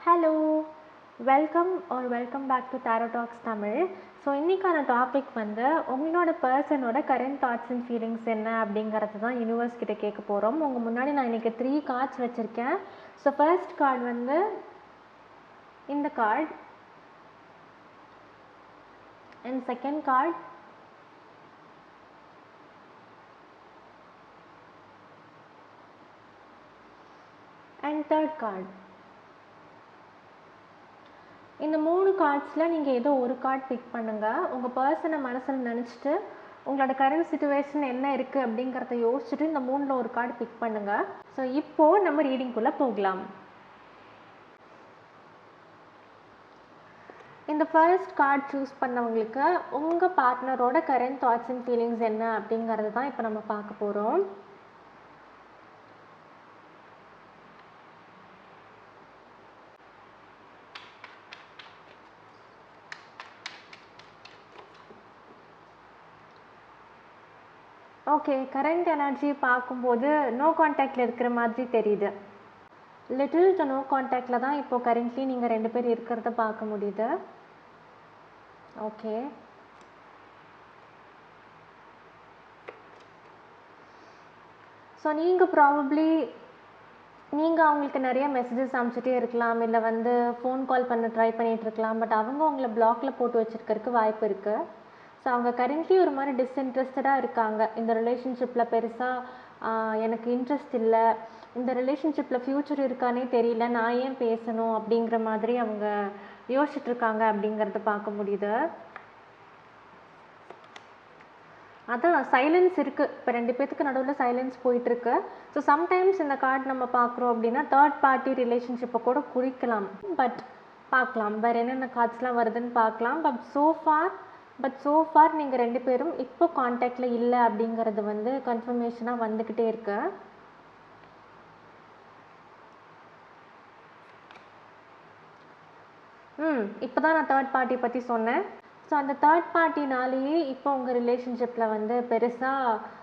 Hello, welcome back to Tarot Talks தமிழ். So இன்றைக்கான topic வந்து உங்களோட பர்சனோட கரண்ட் தாட்ஸ் அண்ட் ஃபீலிங்ஸ் என்ன அப்படிங்கிறது தான் யூனிவர்ஸ் கிட்ட கேட்க போகிறோம். உங்கள் முன்னாடி நான் இன்றைக்கி 3 கார்ட்ஸ் வச்சுருக்கேன். ஸோ ஃபர்ஸ்ட் கார்டு வந்து இந்த card, and second card, and third card. இந்த 3 கார்ட்ஸில் நீங்கள் ஏதோ ஒரு கார்டு பிக் பண்ணுங்கள். உங்கள் பர்சனை மனசில் நினச்சிட்டு உங்களோட கரண்ட் சுச்சுவேஷன் என்ன இருக்குது அப்படிங்கிறத யோசிச்சுட்டு இந்த 3ல் ஒரு கார்டு பிக் பண்ணுங்கள். ஸோ இப்போது நம்ம ரீடிங்குள்ளே போகலாம். இந்த ஃபர்ஸ்ட் கார்டு சூஸ் பண்ணவங்களுக்கு உங்கள் பார்ட்னரோட கரண்ட் தாட்ஸ் அண்ட் ஃபீலிங்ஸ் என்ன அப்படிங்கிறது தான் இப்போ நம்ம பார்க்க போகிறோம். ஓகே, கரண்ட் எனர்ஜி பார்க்கும்போது நோ கான்டாக்டில் இருக்கிற மாதிரி தெரியுது. லிட்டில் டு நோ கான்டாக்டில் தான் இப்போது கரண்ட்லி நீங்கள் 2 பேர் இருக்கிறத பார்க்க முடியுது. ஓகே, ஸோ நீங்கள் அவங்களுக்கு நிறைய மெசேஜஸ் அனுப்பிச்சிட்டே இருக்கலாம், இல்லை வந்து ஃபோன் கால் பண்ண ட்ரை பண்ணிகிட்ருக்கலாம். பட் அவங்க உங்களை பிளாக்ல போட்டு வச்சுருக்கிறதுக்கு வாய்ப்பு இருக்குது. ஸோ அவங்க கரண்ட்லி ஒரு மாதிரி டிஸ்இன்ட்ரெஸ்டடாக இருக்காங்க. இந்த ரிலேஷன்ஷிப்பில் பெருசாக எனக்கு இன்ட்ரெஸ்ட் இல்லை, இந்த ரிலேஷன்ஷிப்பில் ஃப்யூச்சர் இருக்கானே தெரியல, நான் ஏன் பேசணும் அப்படிங்கிற மாதிரி அவங்க யோசிச்சுட்ருக்காங்க அப்படிங்கிறத பார்க்க முடியுது. அதான் சைலன்ஸ் இருக்குது. இப்போ 2 பேத்துக்கு நடுவில் சைலன்ஸ் போயிட்டுருக்கு. ஸோ சம்டைம்ஸ் இந்த கார்டு நம்ம பார்க்குறோம் அப்படின்னா தேர்ட் பார்ட்டி ரிலேஷன்ஷிப்பை கூட குறிக்கலாம். பட் பார்க்கலாம் வேறு என்னென்ன கார்ட்ஸ்லாம் வருதுன்னு பார்க்கலாம். பட் ஸோ ஃபார் நீங்கள் 2 பேரும் இப்போ கான்டாக்டில் இல்லை அப்படிங்கிறது வந்து கன்ஃபர்மேஷனாக வந்துக்கிட்டே இருக்கு. இப்போ தான் நான் தேர்ட் பார்ட்டி பற்றி சொன்னேன். ஸோ அந்த தேர்ட் பார்ட்டினாலேயே இப்போ உங்கள் ரிலேஷன்ஷிப்பில் வந்து பெருசாக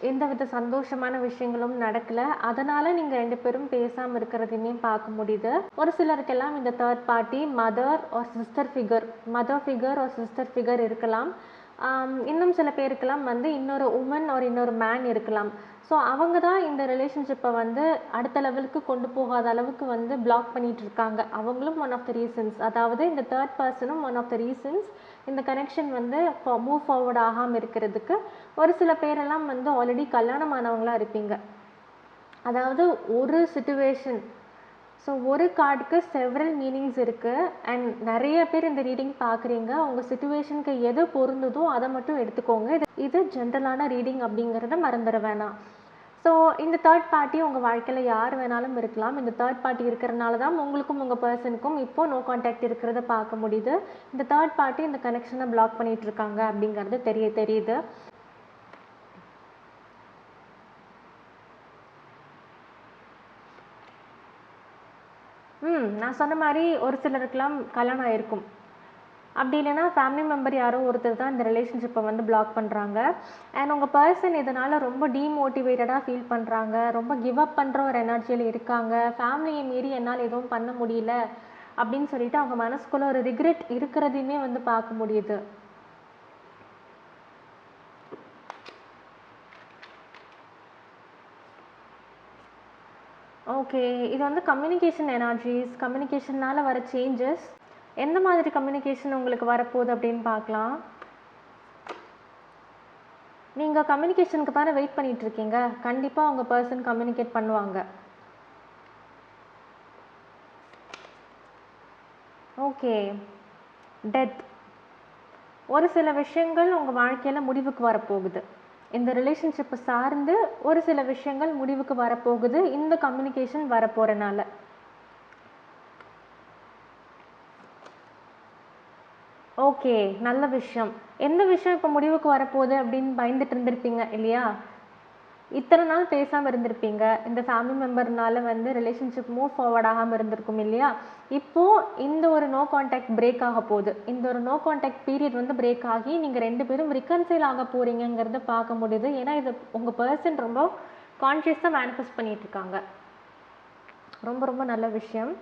எந்தவித சந்தோஷமான விஷயங்களும் நடக்கலை. அதனால் நீங்கள் 2 பேரும் பேசாமல் இருக்கிறதையுமே பார்க்க முடியுது. ஒரு சிலருக்கெல்லாம் இந்த third party mother or sister figure இருக்கலாம். இன்னும் சில பேருக்கெல்லாம் வந்து இன்னொரு உமன் ஆர் இன்னொரு மேன் இருக்கலாம். ஸோ அவங்க தான் இந்த ரிலேஷன்ஷிப்பை வந்து அடுத்த லெவலுக்கு கொண்டு போகாத அளவுக்கு வந்து பிளாக் பண்ணிகிட்டு இருக்காங்க. அவங்களும் ஒன் ஆஃப் த ரீசன்ஸ். அதாவது இந்த தேர்ட் பர்சனும் ஒன் ஆஃப் த ரீசன்ஸ் இந்த கனெக்ஷன் வந்து மூவ் ஃபார்வர்ட் ஆகாமல் இருக்கிறதுக்கு. ஒரு சில பேரெல்லாம் வந்து ஆல்ரெடி கல்யாணம் ஆனவங்களாக இருப்பீங்க. அதாவது ஒரு சிச்சுவேஷன், ஸோ ஒரு கார்டுக்கு செவரல் மீனிங்ஸ் இருக்குது. அண்ட் நிறைய பேர் இந்த ரீடிங் பார்க்குறீங்க. உங்கள் சிச்சுவேஷனுக்கு எது பொருந்ததோ அதை மட்டும் எடுத்துக்கோங்க. இது ஜென்ரலான ரீடிங் அப்படிங்கிறத மறந்துட வேணாம். ஸோ இந்த தேர்ட் பார்ட்டி உங்கள் வாழ்க்கையில் யார் வேணாலும் இருக்கலாம். இந்த தேர்ட் பார்ட்டி இருக்கிறனால தான் உங்களுக்கும் உங்கள் பர்சனுக்கும் இப்போது நோ கான்டாக்ட் இருக்கிறத பார்க்க முடியுது. இந்த தேர்ட் பார்ட்டி இந்த கனெக்ஷனை பிளாக் பண்ணிகிட்ருக்காங்க அப்படிங்கிறது தெரியுது. நான் சொன்ன மாதிரி ஒரு சிலருக்கெல்லாம் கல்யாணம் ஆகிருக்கும். அப்படி இல்லைன்னா ஃபேமிலி மெம்பர் யாரோ ஒருத்தர் தான் இந்த ரிலேஷன்ஷிப்பை வந்து பிளாக் பண்ணுறாங்க. அண்ட் உங்கள் பர்சன் இதனால் ரொம்ப டீமோட்டிவேட்டடாக ஃபீல் பண்ணுறாங்க, ரொம்ப கிவ் அப் பண்ணுற ஒரு எனர்ஜியில் இருக்காங்க. ஃபேமிலியை மீறி என்னால் எதுவும் பண்ண முடியல அப்படின்னு சொல்லிட்டு அவங்க மனசுக்குள்ளே ஒரு ரிக்ரெட் இருக்கிறதையுமே வந்து பார்க்க முடியுது. ஓகே, இது வந்து கம்யூனிகேஷன் எனர்ஜிஸ், கம்யூனிகேஷனால் வர சேஞ்சஸ். எந்த மாதிரி கம்யூனிகேஷன் உங்களுக்கு வரப்போகுது அப்படின்னு பார்க்கலாம். நீங்கள் கம்யூனிகேஷனுக்கு தானே வெயிட் பண்ணிகிட்ருக்கீங்க. கண்டிப்பாக உங்கள் பர்சன் கம்யூனிகேட் பண்ணுவாங்க. Okay, death. ஒரு சில விஷயங்கள் உங்கள் வாழ்க்கையில் முடிவுக்கு வரப்போகுது. இந்த ரிலேஷன்ஷிப்பை சார்ந்து ஒரு சில விஷயங்கள் முடிவுக்கு வரப்போகுது இந்த கம்யூனிகேஷன் வரப்போகிறனால. ஓகே, நல்ல விஷயம். எந்த விஷயம் இப்போ முடிவுக்கு வரப்போகுது அப்படின்னு பயந்துட்டு இருந்திருப்பீங்க இல்லையா? இத்தனை நாள் பேசாமல் இருந்திருப்பீங்க. இந்த ஃபேமிலி மெம்பர்னால வந்து ரிலேஷன்ஷிப் மூவ் ஃபார்வர்ட் ஆகாமல் இருந்திருக்கும் இல்லையா? இப்போது இந்த ஒரு நோ கான்டாக்ட் பிரேக் ஆக போகுது. இந்த ஒரு நோ கான்டாக்ட் பீரியட் வந்து பிரேக் ஆகி நீங்கள் 2 பேரும் ரிகன்சைல் ஆக போகிறீங்கிறத பார்க்க முடியுது. ஏன்னா இது உங்கள் பர்சன் ரொம்ப கான்ஷியஸாக மேனிஃபெஸ்ட் பண்ணிகிட்ருக்காங்க. ரொம்ப ரொம்ப நல்ல விஷயம்.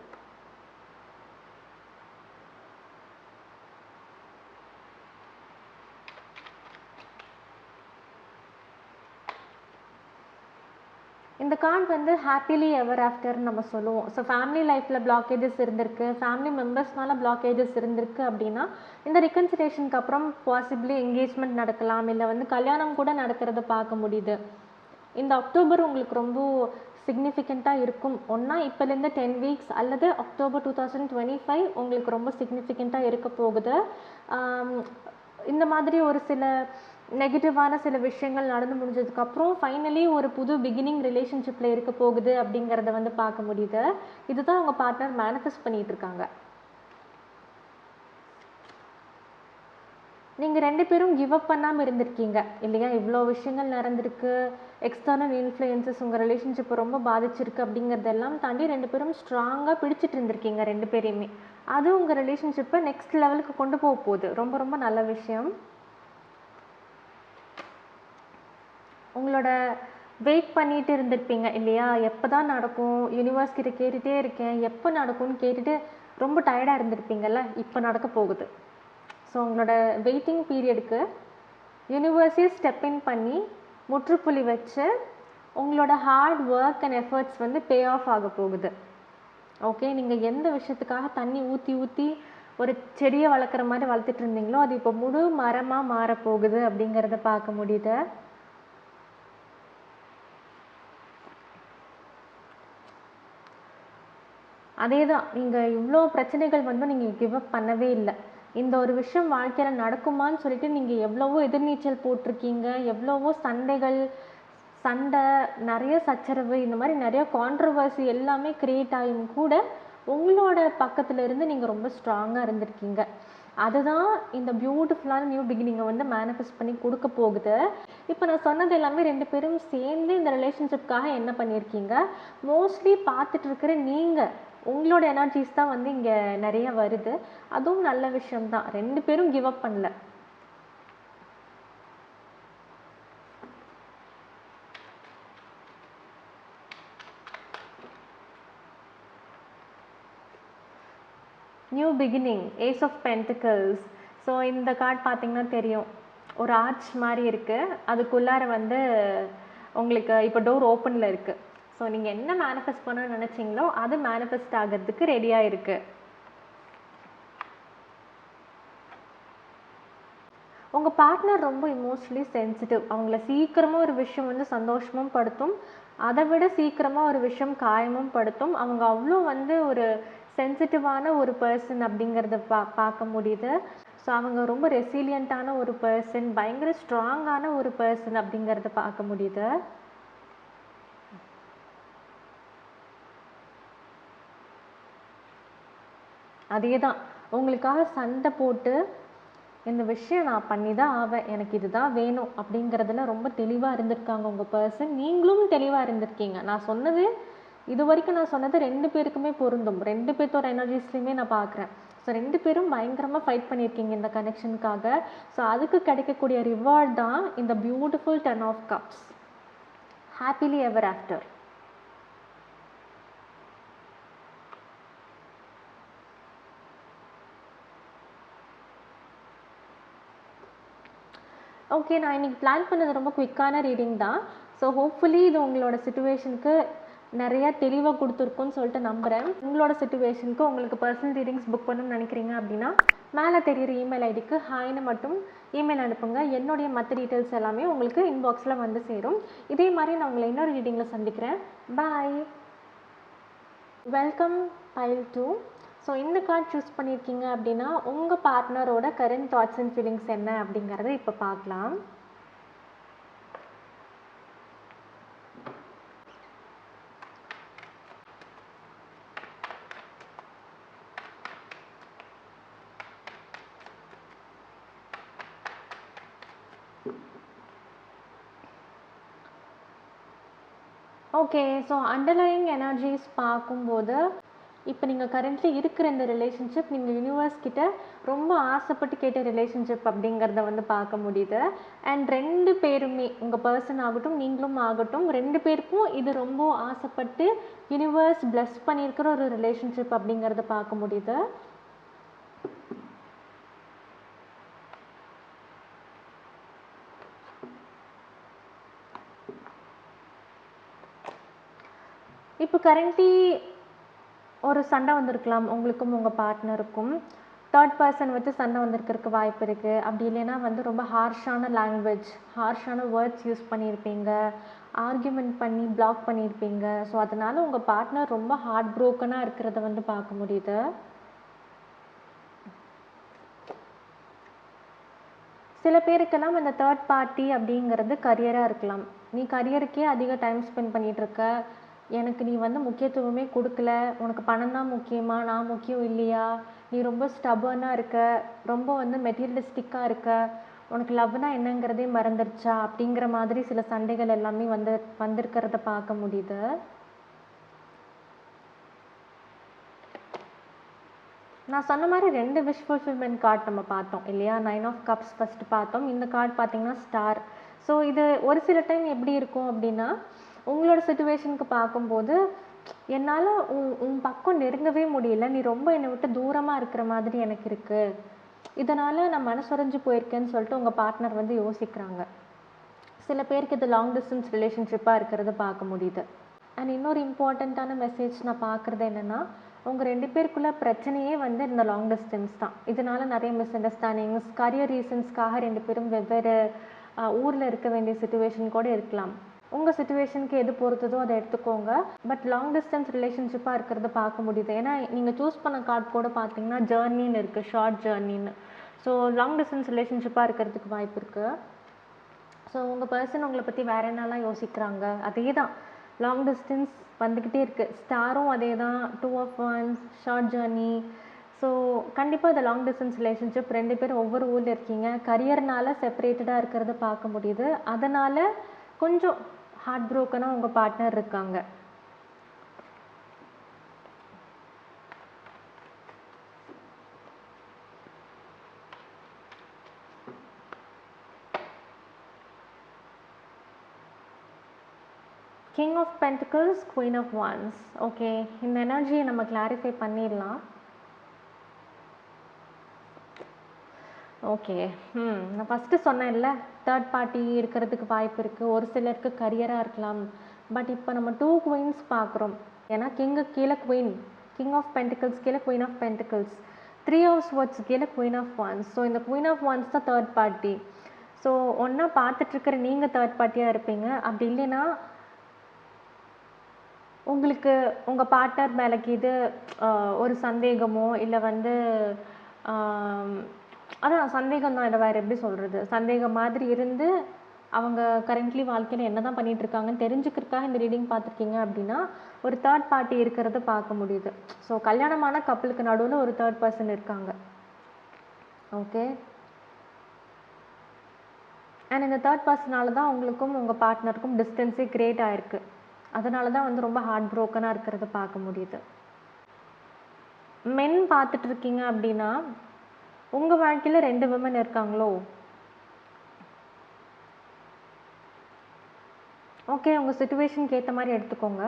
கார்டு வந்து ஹாப்பிலி எவர் ஆஃப்டர்னு நம்ம சொல்லுவோம். ஸோ ஃபேமிலி லைஃப்பில் பிளாக்கேஜஸ் இருந்திருக்கு, ஃபேமிலி மெம்பர்ஸ்னால பிளாக்கேஜஸ் இருந்திருக்கு அப்படின்னா இந்த ரிகன்சிலேஷனுக்கு அப்புறம் பாசிபிளி என்கேஜ்மெண்ட் நடக்கலாம், இல்லை வந்து கல்யாணம் கூட நடக்கிறத பார்க்க முடியுது. இந்த அக்டோபர் உங்களுக்கு ரொம்ப சிக்னிஃபிகண்ட்டாக இருக்கும். ஒன்றா இப்போலேருந்து 10 வீக்ஸ் அல்லது அக்டோபர் 2025 உங்களுக்கு ரொம்ப சிக்னிஃபிகண்ட்டாக இருக்க போகுது. இந்த மாதிரி ஒரு சில நெகட்டிவான சில விஷயங்கள் நடந்து முடிஞ்சதுக்கப்புறம் ஃபைனலி ஒரு புது பிகினிங் ரிலேஷன்ஷிப்பில் இருக்க போகுது அப்படிங்கிறத வந்து பார்க்க முடியுது. இதுதான் உங்கள் பார்ட்னர் மேனிஃபெஸ்ட் பண்ணிகிட்டு இருக்காங்க. நீங்கள் 2 பேரும் கிவ் அப் பண்ணாமல் இருந்திருக்கீங்க இல்லையா? இவ்வளோ விஷயங்கள் நடந்திருக்கு, எக்ஸ்டர்னல் இன்ஃப்ளூயன்சஸ் உங்கள் ரிலேஷன்ஷிப்பை ரொம்ப பாதிச்சிருக்கு அப்படிங்கிறதெல்லாம் தாண்டி 2 பேரும் ஸ்ட்ராங்காக பிடிச்சிட்டு இருந்திருக்கீங்க 2 பேரையுமே. அது உங்கள் ரிலேஷன்ஷிப்பை நெக்ஸ்ட் லெவலுக்கு கொண்டு போக போகுது. ரொம்ப ரொம்ப நல்ல விஷயம். உங்களோட வெயிட் பண்ணிட்டு இருந்திருப்பீங்க இல்லையா? எப்போ தான் நடக்கும், யூனிவர்ஸ் கிட்ட கேட்டுகிட்டே இருக்கேன், எப்போ நடக்கும்னு கேட்டுட்டு ரொம்ப டயர்டாக இருந்திருப்பீங்கள்ல, இப்போ நடக்க போகுது. ஸோ உங்களோட வெயிட்டிங் பீரியடுக்கு யூனிவர்ஸே ஸ்டெப் இன் பண்ணி முற்றுப்புள்ளி வச்சு உங்களோட ஹார்ட் ஒர்க் அண்ட் எஃபர்ட்ஸ் வந்து பே ஆஃப் ஆக போகுது. ஓகே, நீங்கள் எந்த விஷயத்துக்காக தண்ணி ஊற்றி ஊற்றி ஒரு செடியை வளர்க்குற மாதிரி வளர்த்துட்டு இருந்தீங்களோ அது இப்போ முழு மரமாக மாறப்போகுது அப்படிங்கிறத பார்க்க முடியுது. அதே தான், நீங்கள் இவ்வளோ பிரச்சனைகள் வந்து நீங்கள் கிவ் அப் பண்ணவே இல்லை. இந்த ஒரு விஷயம் வாழ்க்கையில் நடக்குமான்னு சொல்லிட்டு நீங்கள் எவ்வளவோ எதிர்நீச்சல் போட்டிருக்கீங்க, எவ்வளவோ சண்டை, நிறைய சச்சரவு, இந்த மாதிரி நிறைய கான்ட்ரவர்சி எல்லாமே க்ரியேட் ஆகியும் கூட உங்களோட பக்கத்தில் இருந்து நீங்கள் ரொம்ப ஸ்ட்ராங்காக இருந்திருக்கீங்க. அதுதான் இந்த பியூட்டிஃபுல்லான நியூ பிகினிங்கை வந்து மேனிஃபெஸ்ட் பண்ணி கொடுக்க போகுது. இப்போ நான் சொன்னது எல்லாமே 2 பேரும் சேர்ந்து இந்த ரிலேஷன்ஷிப்காக என்ன பண்ணியிருக்கீங்க, மோஸ்ட்லி பார்த்துட்டு இருக்கிற நீங்கள் உங்களோட எனர்ஜிஸ் தான் வந்து இங்கே நிறைய வருது. அதுவும் நல்ல விஷயம்தான். 2 பேரும் கிவ் அப் பண்ணல. New beginning, ace of pentacles. So இந்த கார்டு பார்த்தீங்கன்னா தெரியும், ஒரு ஆர்ச் மாதிரி இருக்குது, அதுக்குள்ளார வந்து உங்களுக்கு இப்போ டோர் ஓப்பனில் இருக்குது. ஸோ நீங்கள் என்ன மேனிஃபெஸ்ட் பண்ண நினச்சிங்களோ அது மேனிஃபெஸ்ட் ஆகிறதுக்கு ரெடியாக இருக்குது. உங்கள் பார்ட்னர் ரொம்ப இமோஷ்னலி சென்சிட்டிவ். அவங்கள சீக்கிரமாக ஒரு விஷயம் வந்து சந்தோஷமும் படுத்தும், அதை விட சீக்கிரமாக ஒரு விஷயம் காயமும் படுத்தும். அவங்க அவ்வளோ வந்து ஒரு சென்சிட்டிவான ஒரு பர்சன் அப்படிங்கிறத பார்க்க முடியுது. ஸோ அவங்க ரொம்ப ரெசிலியண்ட்டான ஒரு பர்சன், பயங்கர ஸ்ட்ராங்கான ஒரு பர்சன் அப்படிங்கிறத பார்க்க முடியுது. அதே தான், உங்களுக்காக சண்டை போட்டு இந்த விஷயம் நான் பண்ணி தான் ஆவேன், எனக்கு இதுதான் வேணும் அப்படிங்கிறதுல ரொம்ப தெளிவாக இருந்திருக்காங்க உங்கள் பர்சன். நீங்களும் தெளிவாக இருந்திருக்கீங்க. நான் சொன்னது இது வரைக்கும் நான் சொன்னது 2 பேருக்குமே பொருந்தும். 2 பேர்த்தோட எனர்ஜிஸ்லையுமே நான் பார்க்குறேன். ஸோ 2 பேரும் பயங்கரமாக ஃபைட் பண்ணியிருக்கீங்க இந்த கனெக்ஷனுக்காக. ஸோ அதுக்கு கிடைக்கக்கூடிய ரிவார்ட் தான் இந்த beautiful 10 of cups, happily ever after. Okay, நான் இன்றைக்கி பிளான் பண்ணது ரொம்ப குயிக்கான ரீடிங் தான். ஸோ ஹோப்ஃபுல்லி இது உங்களோட சிச்சுவேஷனுக்கு நிறையா தெளிவாக கொடுத்துருக்குன்னு சொல்லிட்டு நம்புகிறேன். உங்களோட சிச்சுவேஷனுக்கு உங்களுக்கு பர்சனல் ரீடிங்ஸ் புக் பண்ணணும்னு நினைக்கிறீங்க அப்படின்னா மேலே தெரியுற இமெயில் ஐடிக்கு ஹாய்னு மட்டும் இமெயில் அனுப்புங்க. என்னுடைய மற்ற டீட்டெயில்ஸ் எல்லாமே உங்களுக்கு இன்பாக்ஸில் வந்து சேரும். இதே மாதிரி நான் உங்களை இன்னொரு ரீடிங்கில் சந்திக்கிறேன். பாய். Welcome pile 2. ஸோ இந்த கார்டு சூஸ் பண்ணியிருக்கீங்க அப்படின்னா உங்கள் பார்ட்னரோட கரண்ட் தாட்ஸ் அண்ட் ஃபீலிங்ஸ் என்ன அப்படிங்கிறத இப்போ பார்க்கலாம். ஓகே, ஸோ அண்டர்லையிங் எனர்ஜிஸ் பார்க்கும்போது இப்போ நீங்கள் கரண்ட்லி இருக்கிற இந்த ரிலேஷன்ஷிப் நீங்கள் யூனிவர்ஸ் கிட்ட ரொம்ப ஆசைப்பட்டு கேட்ட ரிலேஷன்ஷிப் அப்படிங்கிறத வந்து பார்க்க முடியுது. அண்ட் 2 பேருமே உங்கள் பர்சன் ஆகட்டும் நீங்களும் ஆகட்டும் 2 பேருக்கும் இது ரொம்ப ஆசைப்பட்டு யூனிவர்ஸ் பிளஸ் பண்ணியிருக்கிற ஒரு ரிலேஷன்ஷிப் அப்படிங்கிறத பார்க்க முடியுது. இப்போ கரண்ட்லி ஒரு சண்டை வந்திருக்கலாம் உங்களுக்கும் உங்கள் பார்ட்னருக்கும். தேர்ட் பர்சன் வச்சு சண்டை வந்திருக்கிறதுக்கு வாய்ப்பு இருக்குது. அப்படி இல்லைன்னா வந்து ரொம்ப ஹார்ஷான லாங்குவேஜ், ஹார்ஷான வேர்ட்ஸ் யூஸ் பண்ணியிருப்பீங்க, ஆர்கியூமெண்ட் பண்ணி பிளாக் பண்ணியிருப்பீங்க. ஸோ அதனால் உங்கள் பார்ட்னர் ரொம்ப ஹார்ட் ப்ரோக்கனாக இருக்கிறத வந்து பார்க்க முடியுது. சில பேருக்கெல்லாம் இந்த தேர்ட் பார்ட்டி அப்படிங்கிறது கரியராக இருக்கலாம். நீ கரியருக்கே அதிக டைம் ஸ்பெண்ட் பண்ணிகிட்ருக்க, எனக்கு நீ வந்து முக்கியத்துவமே கொடுக்கல, உனக்கு பணம் தான் முக்கியமா, நான் முக்கியம் இல்லையா, நீ ரொம்ப ஸ்டபர்னாக இருக்க, ரொம்ப வந்து மெட்டீரியலிஸ்டிக்காக இருக்க, உனக்கு லவ்னா என்னங்கிறதே மறந்துடுச்சா அப்படிங்கிற மாதிரி சில சண்டைகள் எல்லாமே வந்திருக்கிறத பார்க்க முடியுது. நான் சொன்ன மாதிரி 2 விஷ் ஃபுல்ஃபில்மெண்ட் கார்டு நம்ம பார்த்தோம் இல்லையா? 9 ஆஃப் கப்ஸ் ஃபஸ்ட்டு பார்த்தோம். இந்த கார்டு பார்த்தீங்கன்னா ஸ்டார். ஸோ இது ஒரு சில டைம் எப்படி இருக்கும் அப்படின்னா, உங்களோட சிச்சுவேஷனுக்கு பார்க்கும்போது என்னால் உன் பக்கம் நெருங்கவே முடியல, நீ ரொம்ப என்னை விட்டு தூரமாக இருக்கிற மாதிரி எனக்கு இருக்குது, இதனால் நான் மனசுடைஞ்சு போயிருக்கேன்னு சொல்லிட்டு உங்கள் பார்ட்னர் வந்து யோசிக்கிறாங்க. சில பேருக்கு இது லாங் டிஸ்டன்ஸ் ரிலேஷன்ஷிப்பாக இருக்கிறது பார்க்க முடியுது. அண்ட் இன்னொரு இம்பார்ட்டண்ட்டான மெசேஜ் நான் பார்க்குறது என்னென்னா, உங்கள் 2 பேருக்குள்ள பிரச்சனையே வந்து இந்த லாங் டிஸ்டன்ஸ் தான். இதனால் நிறைய மிஸ் அண்டர்ஸ்டாண்டிங்ஸ், கரியர் ரீசன்ஸ்க்காக 2 பேரும் வெவ்வேறு ஊரில் இருக்க வேண்டிய சுச்சுவேஷன் கூட இருக்கலாம். உங்கள் சுச்சுவேஷனுக்கு எது பொறுத்ததோ அதை எடுத்துக்கோங்க. பட் லாங் டிஸ்டன்ஸ் ரிலேஷன்ஷிப்பாக இருக்கிறத பார்க்க முடியுது. ஏன்னா நீங்கள் சூஸ் பண்ண கார்டு கூட பார்த்தீங்கன்னா ஜேர்னின்னு இருக்குது, ஷார்ட் ஜேர்னின்னு. ஸோ லாங் டிஸ்டன்ஸ் ரிலேஷன்ஷிப்பாக இருக்கிறதுக்கு வாய்ப்பு இருக்குது. ஸோ உங்கள் பர்சன் உங்களை பற்றி வேறு என்னெல்லாம் யோசிக்கிறாங்க, அதே தான் லாங் டிஸ்டன்ஸ் வந்துக்கிட்டே இருக்குது. ஸ்டாரும் அதே தான், 2 of wands, short journey. So கண்டிப்பாக இந்த லாங் டிஸ்டன்ஸ் ரிலேஷன்ஷிப் 2 பேரும் ஒவ்வொரு ஊரில் இருக்கீங்க, கரியர்னால செப்பரேட்டடாக இருக்கிறத பார்க்க முடியுது. அதனால் கொஞ்சம் ஹார்ட் ப்ரோக்கனாக உங்கள் பார்ட்னர் இருக்காங்க. King of pentacles, queen of wands. Okay, இந்த எனர்ஜியை நம்ம கிளாரிஃபை பண்ணிடலாம். ஓகே, நான் ஃபஸ்ட்டு சொன்னேன்ல, தேர்ட் பார்ட்டி இருக்கிறதுக்கு வாய்ப்பு இருக்குது, ஒரு சிலருக்கு கரியராக இருக்கலாம். பட் இப்போ நம்ம 2 குயின்ஸ் பார்க்குறோம். ஏன்னா கிங்கு கீழே குயின், கிங் ஆஃப் பென்டிகல்ஸ் கீழே queen of pentacles, 3 of swords கீழே குயின் ஆஃப் வான்ஸ். ஸோ இந்த குயின் ஆஃப் வான்ஸ் தான் தேர்ட் பார்ட்டி. ஸோ ஒன்றா பார்த்துட்ருக்கிற நீங்கள் தேர்ட் பார்ட்டியாக இருப்பீங்க. அப்படி இல்லைன்னா உங்களுக்கு உங்கள் பார்ட்னர் மேலேக்கு இது ஒரு சந்தேகமோ இல்லை வந்து அதான் சந்தேகம் தான், இதை வேறு எப்படி சொல்கிறது, சந்தேகம் மாதிரி இருந்து அவங்க கரண்ட்லி வாழ்க்கையில் என்ன தான் பண்ணிகிட்ருக்காங்கன்னு தெரிஞ்சுக்கிறதுக்காக இந்த ரீடிங் பார்த்துருக்கீங்க அப்படின்னா ஒரு தேர்ட் பார்ட்டி இருக்கிறத பார்க்க முடியுது. ஸோ கல்யாணமான கப்பலுக்கு நடுவில் ஒரு தேர்ட் பர்சன் இருக்காங்க. ஓகே, அண்ட் இந்த தேர்ட் பர்சனால தான் உங்களுக்கும் உங்கள் பார்ட்னருக்கும் டிஸ்டன்ஸே க்ரியேட் ஆகிருக்கு. அதனால தான் வந்து ரொம்ப ஹார்ட் ப்ரோக்கனாக இருக்கிறத பார்க்க முடியுது. மென் பார்த்துட்டு இருக்கீங்க அப்படின்னா உங்கள் வாழ்க்கையில் 2 விமன் இருக்காங்களோ? ஓகே, உங்கள் சிச்சுவேஷனுக்கு ஏற்ற மாதிரி எடுத்துக்கோங்க.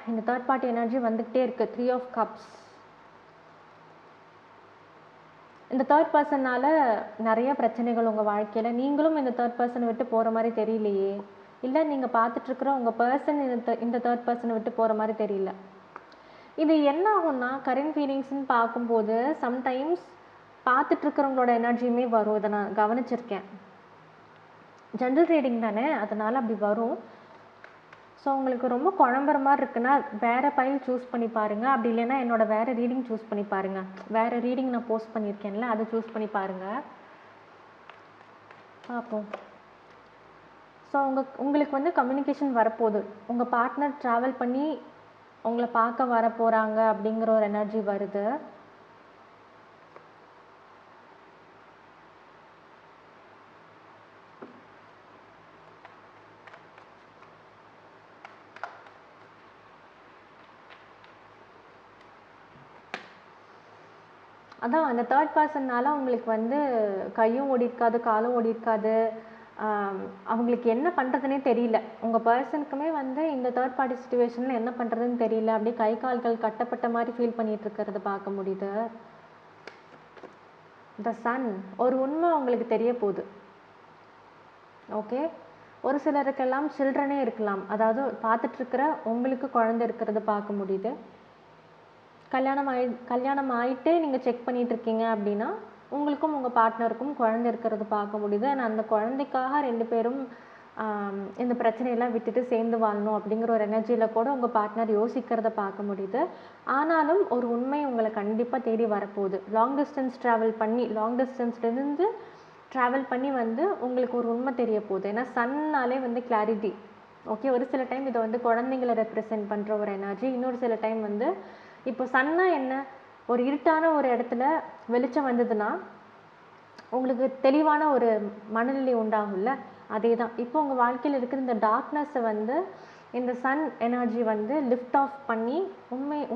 இந்த தேர்ட் பார்ட்டி எனர்ஜி வந்துக்கிட்டே இருக்குது. 3 ஆஃப் கப்ஸ். இந்த தேர்ட் பர்சனால் நிறைய பிரச்சனைகள் உங்கள் வாழ்க்கையில், நீங்களும் இந்த தேர்ட் பர்சனை விட்டு போகிற மாதிரி தெரியலையே, இல்லை நீங்கள் பார்த்துட்ருக்குற உங்கள் பர்சன் இந்த தேர்ட் பர்சனை விட்டு போகிற மாதிரி தெரியல. இது என்ன ஆகும்னா கரண்ட் ஃபீலிங்ஸ்ன்னு பார்க்கும்போது சம்டைம்ஸ் பார்த்துட்ருக்கிறவங்களோட எனர்ஜியுமே வரும். இதை நான் கவனிச்சிருக்கேன். ஜென்ரல் ரீடிங் தானே, அதனால் அப்படி வரும். ஸோ உங்களுக்கு ரொம்ப குழம்புற மாதிரி இருக்குன்னா வேறு ஃபைல் சூஸ் பண்ணி பாருங்கள். அப்படி இல்லைன்னா என்னோட வேறு ரீடிங் சூஸ் பண்ணி பாருங்கள். வேறு ரீடிங் நான் போஸ்ட் பண்ணியிருக்கேன்ல, அதை சூஸ் பண்ணி பாருங்கள், பார்ப்போம். ஸோ உங்களுக்கு வந்து கம்யூனிகேஷன் வரப்போகுது. உங்கள் பார்ட்னர் ட்ராவல் பண்ணி உங்களை பார்க்க வர போகிறாங்க அப்படிங்கிற ஒரு எனர்ஜி வருது. அதான் அந்த தேர்ட் பர்சன்னால் உங்களுக்கு வந்து கையும் ஓடிருக்காது, காலும் ஓடிருக்காது, அவங்களுக்கு என்ன பண்ணுறதுனே தெரியல. உங்கள் பர்சனுக்குமே வந்து இந்த தேர்ட் பார்ட்டி சுச்சுவேஷனில் என்ன பண்ணுறதுன்னு தெரியல. அப்படியே கை கால்கள் கட்டப்பட்ட மாதிரி ஃபீல் பண்ணிகிட்டு இருக்கிறத பார்க்க முடியுது. த சன், ஒரு உண்மை உங்களுக்கு தெரிய போகுது. ஓகே, ஒரு சிலருக்கெல்லாம் சில்ட்ரனே இருக்கலாம். அதாவது பார்த்துட்ருக்கிற உங்களுக்கு குழந்தை இருக்கிறத பார்க்க முடியுது. கல்யாணம் ஆயிட்டே நீங்கள் செக் பண்ணிட்டு இருக்கீங்க அப்படின்னா உங்களுக்கும் உங்கள் பார்ட்னருக்கும் குழந்தை இருக்கிறது பார்க்க முடியுது. ஆனால் அந்த குழந்தைக்காக 2 பேரும் இந்த பிரச்சனையெல்லாம் விட்டுட்டு சேர்ந்து வாழணும் அப்படிங்கிற ஒரு எனர்ஜியில் கூட உங்கள் பார்ட்னர் யோசிக்கிறத பார்க்க முடியுது. ஆனாலும் ஒரு உண்மை உங்களை கண்டிப்பாக தேடி வரப்போகுது. லாங் டிஸ்டன்ஸ்லேருந்து ட்ராவல் பண்ணி வந்து உங்களுக்கு ஒரு உண்மை தெரிய போகுது. ஏன்னா சன்னாலே வந்து கிளாரிட்டி. ஓகே, ஒரு சில டைம் இதை வந்து குழந்தைங்களை ரெப்ரசென்ட் பண்ணுற ஒரு எனர்ஜி. இன்னொரு சில டைம் வந்து இப்போ சன்னா என்ன, ஒரு இருட்டான ஒரு இடத்துல வெளிச்சம் வந்ததுன்னா உங்களுக்கு தெளிவான ஒரு மனநிலை உண்டாகும்ல, அதே தான். இப்போ உங்கள் வாழ்க்கையில் இருக்கிற இந்த டார்க்னஸை வந்து இந்த சன் எனர்ஜி வந்து லிஃப்ட் ஆஃப் பண்ணி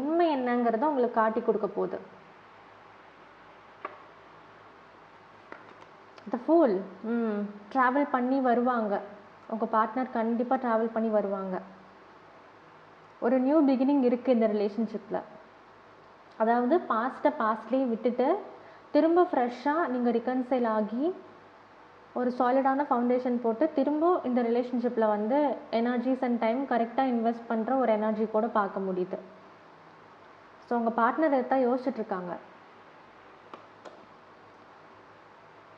உண்மை என்னங்கிறத உங்களுக்கு காட்டி கொடுக்க போகுது. த ஃபூல் ட்ராவல் பண்ணி வருவாங்க. உங்கள் பார்ட்னர் கண்டிப்பாக ட்ராவல் பண்ணி வருவாங்க. ஒரு நியூ பிகினிங் இருக்குது இந்த ரிலேஷன்ஷிப்பில். அதாவது பாஸ்ட்லேயே விட்டுட்டு திரும்ப ஃப்ரெஷ்ஷாக நீங்கள் ரிகன்சைல் ஆகி ஒரு சாலிடான ஃபவுண்டேஷன் போட்டு திரும்ப இந்த ரிலேஷன்ஷிப்பில் வந்து எனர்ஜிஸ் அண்ட் டைம் கரெக்டாக இன்வெஸ்ட் பண்ணுற ஒரு எனர்ஜி கூட பார்க்க முடியுது. ஸோ உங்கள் பார்ட்னர் தான் யோசிச்சுட்ருக்காங்க.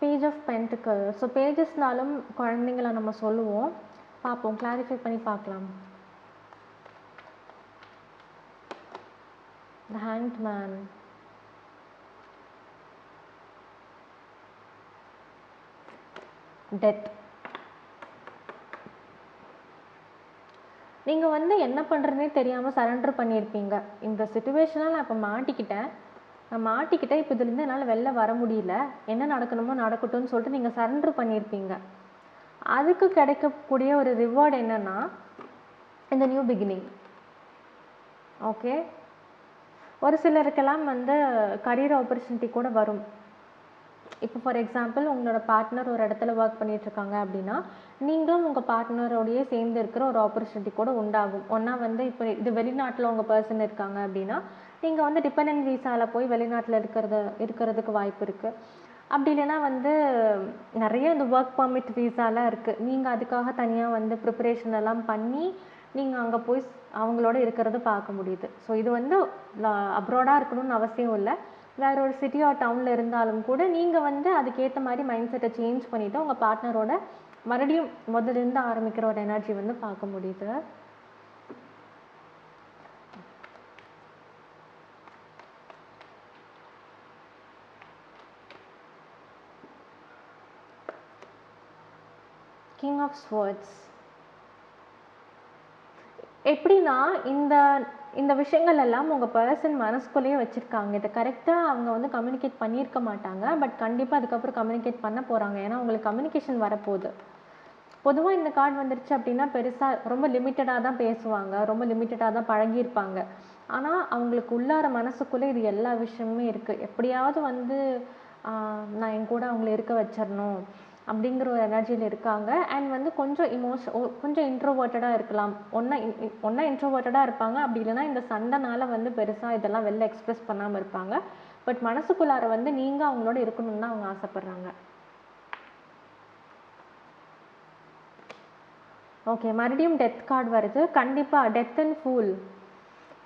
Page of pentacles. ஸோ பேஜஸ்னாலும் குழந்தைங்களை நம்ம சொல்லுவோம். பார்ப்போம், கிளாரிஃபை பண்ணி பார்க்கலாம். The Hanged Man. Death. நீங்கள் வந்து என்ன பண்ணுறதுனே தெரியாமல் சரண்டர் பண்ணியிருப்பீங்க. இந்த சிச்சுவேஷனில் நான் இப்போ மாட்டிக்கிட்டேன், இப்போ இதுலேருந்து என்னால் வெளில வர முடியல, என்ன நடக்கணுமோ நடக்கட்டும்னு சொல்லிட்டு நீங்கள் சரண்டர் பண்ணியிருப்பீங்க. அதுக்கு கிடைக்கக்கூடிய ஒரு ரிவார்டு என்னென்னா இந்த நியூ பிகினிங். ஓகே, ஒரு சிலருக்கெல்லாம் வந்து கரியர் ஆப்பர்ச்சுனிட்டி கூட வரும். இப்போ ஃபார் எக்ஸாம்பிள் உங்களோட பார்ட்னர் ஒரு இடத்துல ஒர்க் பண்ணிகிட்ருக்காங்க அப்படின்னா நீங்களும் உங்கள் பார்ட்னரோடையே சேர்ந்து இருக்கிற ஒரு ஆப்பர்ச்சுனிட்டி கூட உண்டாகும். ஒன்றா வந்து இப்போ இது வெளிநாட்டில் உங்கள் பர்சன் இருக்காங்க அப்படின்னா நீங்கள் வந்து டிபெண்டன்ட் வீசாவில் போய் வெளிநாட்டில் இருக்கிறதுக்கு வாய்ப்பு இருக்குது. அப்படி இல்லைன்னா வந்து நிறைய இந்த ஒர்க் பர்மிட் வீசாலாம் இருக்குது. நீங்கள் அதுக்காக தனியாக வந்து ப்ரிப்பரேஷன் எல்லாம் பண்ணி நீங்கள் அங்கே போய் அவங்களோட இருக்கிறத பார்க்க முடியுது. ஸோ இது வந்து அப்ராடாக இருக்கணும்னு அவசியம் இல்லை. வேறு ஒரு சிட்டி ஆர் டவுனில் இருந்தாலும் கூட நீங்கள் வந்து அதுக்கேற்ற மாதிரி மைண்ட் செட்டை சேஞ்ச் பண்ணிவிட்டு உங்கள் பார்ட்னரோட மறுபடியும் முதலிருந்து ஆரம்பிக்கிற ஒரு எனர்ஜி வந்து பார்க்க முடியுது. King of swords. எப்படின்னா இந்த விஷயங்கள் எல்லாம் உங்கள் பர்சன் மனசுக்குள்ளேயே வச்சுருக்காங்க. இதை கரெக்டாக அவங்க வந்து கம்யூனிகேட் பண்ணியிருக்க மாட்டாங்க. பட் கண்டிப்பாக அதுக்கப்புறம் கம்யூனிகேட் பண்ண போகிறாங்க. ஏன்னா உங்களுக்கு கம்யூனிகேஷன் வரப்போகுது. பொதுவாக இந்த கார்டு வந்துருச்சு அப்படின்னா பெருசாக ரொம்ப லிமிட்டடாக தான் பேசுவாங்க, ரொம்ப லிமிட்டடாக தான் பழகியிருப்பாங்க. ஆனால் அவங்களுக்கு உள்ளார மனசுக்குள்ளே இது எல்லா விஷயமுமே இருக்குது. எப்படியாவது வந்து நான் என் கூட அவங்கள இருக்க வச்சிடணும் அப்படிங்கிற ஒரு எனர்ஜியில் இருக்காங்க. அண்ட் வந்து கொஞ்சம் இன்ட்ரோவர்ட்டடாக இருக்கலாம். ஒன்றா இன்ட்ரோவர்ட்டடாக இருப்பாங்க. அப்படி இல்லைன்னா இந்த சண்டைனால வந்து பெருசாக இதெல்லாம் வெளில எக்ஸ்ப்ரெஸ் பண்ணாமல் இருப்பாங்க. பட் மனசுக்குள்ளார வந்து நீங்கள் அவங்களோட இருக்கணும்னு தான் அவங்க ஆசைப்பட்றாங்க. ஓகே, மறுபடியும் டெத் கார்டு வருது. கண்டிப்பாக டெத் அண்ட் ஃபூல்.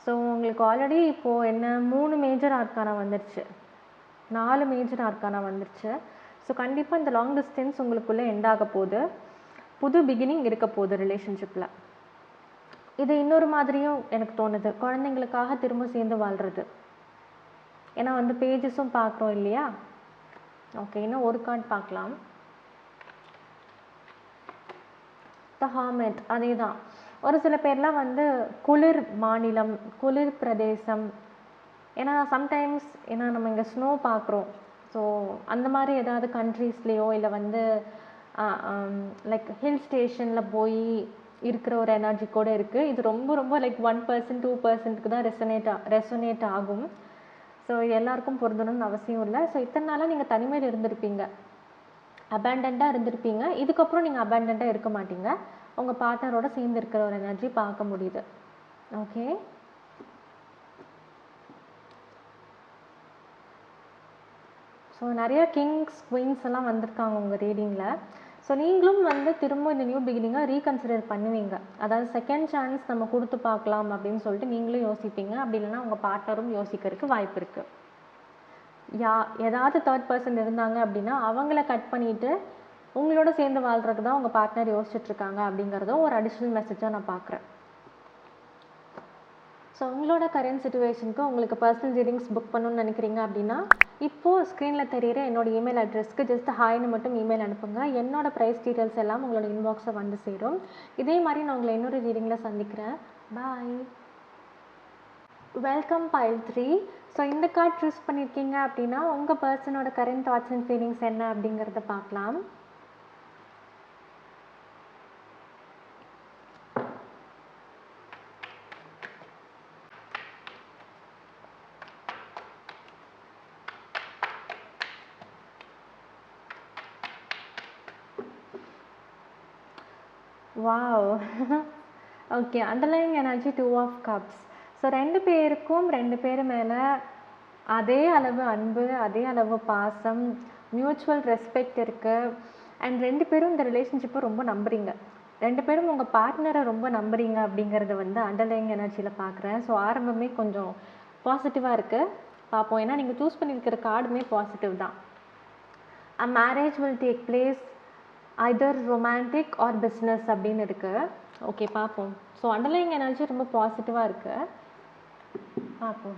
ஸோ உங்களுக்கு ஆல்ரெடி இப்போது என்ன 3 மேஜர் ஆர்கானா வந்துருச்சு, 4 மேஜர் ஆர்கானா வந்துருச்சு. ஸோ கண்டிப்பாக இந்த லாங் டிஸ்டன்ஸ் உங்களுக்குள்ளே எண்ட் ஆக போகுது. புது பிகினிங் இருக்க போகுது ரிலேஷன்ஷிப்பில். இது இன்னொரு மாதிரியும் எனக்கு தோணுது, குழந்தைங்களுக்காக திரும்ப சேர்ந்து வாழ்கிறது. ஏன்னா வந்து பேஜஸும் பார்க்குறோம் இல்லையா. ஓகே, இன்னும் ஒரு கார்டு பார்க்கலாம். த ஹார்மெட். அதே தான். ஒரு சில பேர்லாம் வந்து குளிர் மாநிலம், குளிர் பிரதேசம். ஏன்னா சம்டைம்ஸ் நம்ம இங்கே ஸ்னோ பார்க்குறோம். ஸோ அந்த மாதிரி ஏதாவது கண்ட்ரீஸ்லேயோ இல்லை வந்து லைக் ஹில் ஸ்டேஷனில் போய் இருக்கிற ஒரு எனர்ஜி கூட இருக்குது. இது ரொம்ப ரொம்ப லைக் 1% 2%க்கு தான் ரெசனேட் ஆகும். ஸோ இது எல்லாருக்கும் பொருந்தணும்னு அவசியம் இல்லை. ஸோ இத்தனை நாளாக நீங்கள் தனிமையில் இருந்திருப்பீங்க, அபேண்டண்டாக இருந்திருப்பீங்க. இதுக்கப்புறம் நீங்கள் அபேண்டண்டாக இருக்க மாட்டீங்க. உங்கள் பார்ட்னரோட சேர்ந்து இருக்கிற ஒரு எனர்ஜி பார்க்க முடியுது. ஓகே, ஸோ நிறையா கிங்ஸ் குயின்ஸ் எல்லாம் வந்திருக்காங்க உங்கள் ரீடிங்கில். ஸோ நீங்களும் வந்து திரும்ப இந்த நியூ பிகினிங்கை ரீகன்சிடர் பண்ணுவீங்க. அதாவது செகண்ட் சான்ஸ் நம்ம கொடுத்து பார்க்கலாம் அப்படின்னு சொல்லிட்டு நீங்களும் யோசிப்பீங்க. அப்படி இல்லைன்னா உங்கள் பார்ட்னரும் யோசிக்கிறதுக்கு வாய்ப்பு இருக்குது. ஏதாவது தேர்ட் பர்சன் இருந்தாங்க அப்படின்னா அவங்கள கட் பண்ணிவிட்டு உங்களோட சேர்ந்து வாழ்கிறதுக்கு தான் உங்கள் பார்ட்னர் யோசிச்சுட்ருக்காங்க அப்படிங்கிறதும் ஒரு அடிஷ்னல் மெசேஜாக நான் பார்க்குறேன். ஸோ உங்களோட கரண்ட் சுச்சுவேஷனுக்கு உங்களுக்கு பர்சனல் ரீடிங்ஸ் புக் பண்ணணும்னு நினைக்கிறீங்க அப்படின்னா இப்போது ஸ்க்ரீனில் தெரியிற என்னோடய இமெயில் அட்ரஸ்க்கு ஜஸ்ட் ஹாய்னு மட்டும் இமெயில் அனுப்புங்க. என்னோடய ப்ரைஸ் டீட்டெயில்ஸ் எல்லாம் உங்களோட இன்பாக்ஸை வந்து சேரும். இதே மாதிரி நான் உங்களை இன்னொரு ரீடிங்கில் சந்திக்கிறேன். பாய். Welcome pile 3. ஸோ இந்த கார்டு சூஸ் பண்ணியிருக்கீங்க அப்படின்னா உங்கள் பர்சனோட கரண்ட் தாட்ஸ் அண்ட் ஃபீலிங்ஸ் என்ன அப்படிங்கிறத பார்க்கலாம். Wow. Okay, underlying energy 2 of cups. So 2 பேருக்கும் 2 பேர் மேலே அதே அளவு அன்பு, அதே அளவு பாசம், மியூச்சுவல் ரெஸ்பெக்ட் இருக்குது. அண்ட் 2 பேரும் இந்த ரிலேஷன்ஷிப்பை ரொம்ப நம்புறீங்க. 2 பேரும் உங்கள் பார்ட்னரை ரொம்ப நம்புறீங்க அப்படிங்கிறத வந்து அண்டர்லைங் எனர்ஜியில் பார்க்குறேன். ஸோ ஆரம்பமே கொஞ்சம் பாசிட்டிவாக இருக்குது. பார்ப்போம். ஏன்னா நீங்கள் சூஸ் பண்ணியிருக்கிற கார்டுமே பாசிட்டிவ் தான். A marriage will take place either romantic or business அப்படின்னு இருக்குது. ஓகே, பார்ப்போம். ஸோ அண்டர்லைங் எனர்ஜி ரொம்ப பாசிட்டிவாக இருக்குது. பார்ப்போம்.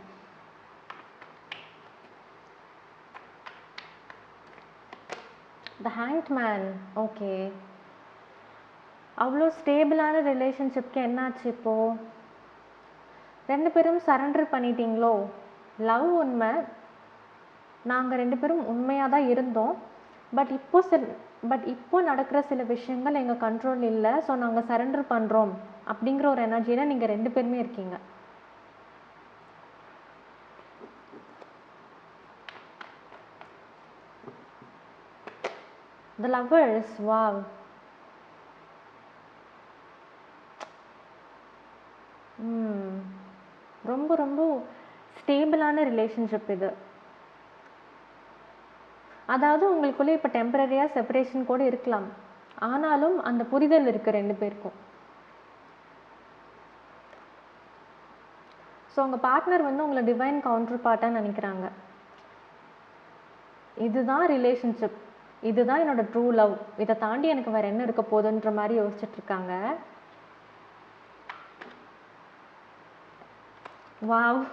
த ஹேங்க்ட் மேன். ஓகே, அவ்வளோ ஸ்டேபிளான ரிலேஷன்ஷிப்க்கு என்னாச்சு இப்போது? 2 பேரும் சரண்டர் பண்ணிட்டீங்களோ? லவ் உண்மை, நாங்கள் 2 பேரும் உண்மையாக தான் இருந்தோம். பட் இப்போ நடக்கிற சில விஷயங்கள் எங்கள் கண்ட்ரோல் இல்லை. ஸோ நாங்கள் சரண்டர் பண்ணுறோம் அப்படிங்கிற ஒரு எனர்ஜியில் நீங்கள் 2 பேருமே இருக்கீங்க. த லவ்வர்ஸ். வாவ். ரொம்ப ரொம்ப ஸ்டேபிளான ரிலேஷன்ஷிப் இது. அதாவது உங்களுக்குள்ளே இப்போ டெம்பரரியாக செப்பரேஷன் கூட இருக்கலாம், ஆனாலும் அந்த புரிதல் இருக்குது 2 பேருக்கும். ஸோ உங்கள் பார்ட்னர் வந்து உங்களை டிவைன் கவுண்டர் பார்ட்டாக நினைக்கிறாங்க. இதுதான் ரிலேஷன்ஷிப், இதுதான் என்னோட ட்ரூ லவ், இதை தாண்டி எனக்கு வேறு என்ன இருக்க போகுதுன்ற மாதிரி யோசிச்சுட்ருக்காங்க. வாவ்.